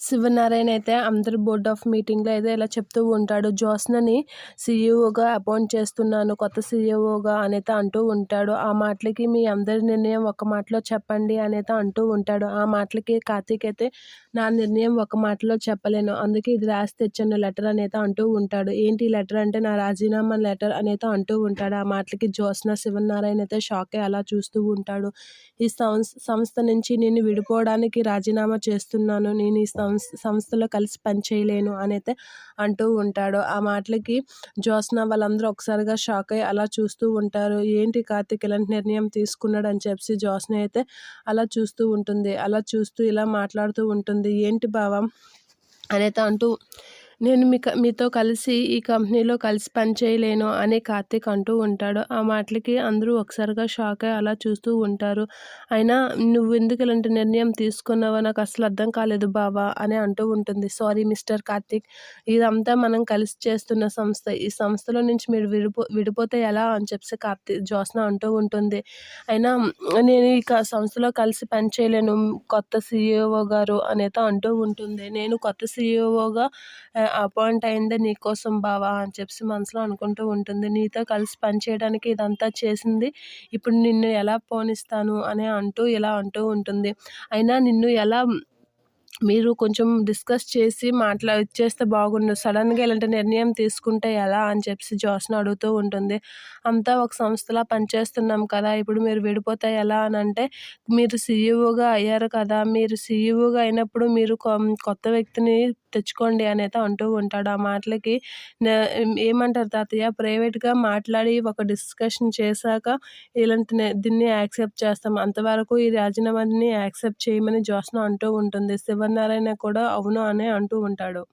శివనారాయణ అయితే అందరి board of మీటింగ్‌లో అయితే ఇలా చెప్తూ ఉంటాడు. జ్యోత్స్నని సీఈఓగా అపాయింట్ చేస్తున్నాను. కొత్త సీఈఓగా అనైతే అంటూ ఉంటాడు. ఆ మాటలకి మీ అందరి నిర్ణయం ఒక మాటలో చెప్పండి అనైతే అంటూ ఉంటాడు. ఆ మాటలకి కార్తీక్ అయితే నా నిర్ణయం ఒక మాటలో చెప్పలేను. అందుకే ఇది రాసి తెచ్చాను లెటర్ అనైతే అంటూ ఉంటాడు. ఏంటి ఈ లెటర్ అంటే నా రాజీనామా లెటర్ అనైతే అంటూ ఉంటాడు. ఆ మాటలకి జ్యోత్స్న శివనారాయణ అయితే షాక్ అయ్యి అలా చూస్తూ ఉంటాడు. ఈ సంస్థ నుంచి నేను విడిపోవడానికి రాజీనామా చేస్తున్నాను. నేను ఈ సంస్థలో కలిసి పని చేయలేను అనైతే అంటూ ఉంటాడు. ఆ మాటలకి జ్యోత్స్న వాళ్ళందరూ ఒకసారిగా షాక్ అయ్యి అలా చూస్తూ ఉంటారు. ఏంటి కార్తీక్ ఇలాంటి నిర్ణయం తీసుకున్నాడు అని చెప్పి జ్యోత్స్న అయితే అలా చూస్తూ ఉంటుంది. అలా చూస్తూ ఇలా మాట్లాడుతూ ఉంటుంది. ఏంటి బావ అనైతే అంటూ నేను మీతో కలిసి ఈ కంపెనీలో కలిసి పని చేయలేను అని కార్తీక్ అంటూ ఉంటాడు. ఆ మాటలకి అందరూ ఒకసారిగా షాక్ అయ్యి అలా చూస్తూ ఉంటారు. అయినా నువ్వు ఎందుకు ఇలాంటి నిర్ణయం తీసుకున్నావో నాకు అసలు అర్థం కాలేదు బావ అని అంటూ ఉంటుంది. సారీ మిస్టర్ కార్తీక్, ఇదంతా మనం కలిసి చేస్తున్న సంస్థ. ఈ సంస్థలో నుంచి మీరు విడిపోతే ఎలా అని చెప్పి జ్యోత్స్న అంటూ ఉంటుంది. అయినా నేను ఇక సంస్థలో కలిసి పని చేయలేను కొత్త సీఈఓ గారు అనైతే అంటూ ఉంటుంది. నేను కొత్త సీఈఓగా అపాయింట్ అయిందే నీకోసం బావ అని చెప్పి మనసులో అనుకుంటూ ఉంటుంది. నీతో కలిసి పని చేయడానికి ఇదంతా చేసింది. ఇప్పుడు నిన్ను ఎలా పోనిస్తాను అని అంటూ ఇలా అంటూ ఉంటుంది. అయినా నిన్ను ఎలా మీరు కొంచెం డిస్కస్ చేసి ఇచ్చేస్తే బాగుండు. సడన్‌గా ఇలాంటి నిర్ణయం తీసుకుంటే ఎలా అని చెప్పి జ్యోత్స్న అడుగుతూ ఉంటుంది. అంతా ఒక సంస్థలా పనిచేస్తున్నాం కదా! ఇప్పుడు మీరు విడిపోతే ఎలా అనంటే, మీరు సీఈఓగా అయ్యారు కదా! మీరు సీఈఓగా అయినప్పుడు మీరు కొత్త వ్యక్తిని తెచ్చుకోండి అనైతే అంటూ ఉంటాడు. ఆ మాటలకి నే ఏమంటారు తాతయ్య, ప్రైవేట్‌గా మాట్లాడి ఒక డిస్కషన్ చేశాక దీన్ని యాక్సెప్ట్ చేస్తాం. అంతవరకు ఈ రాజీనామాని యాక్సెప్ట్ చేయమని జ్యోత్స్న అంటూ ఉంటుంది. శివనారాయణ కూడా అవును అనే అంటూ ఉంటాడు.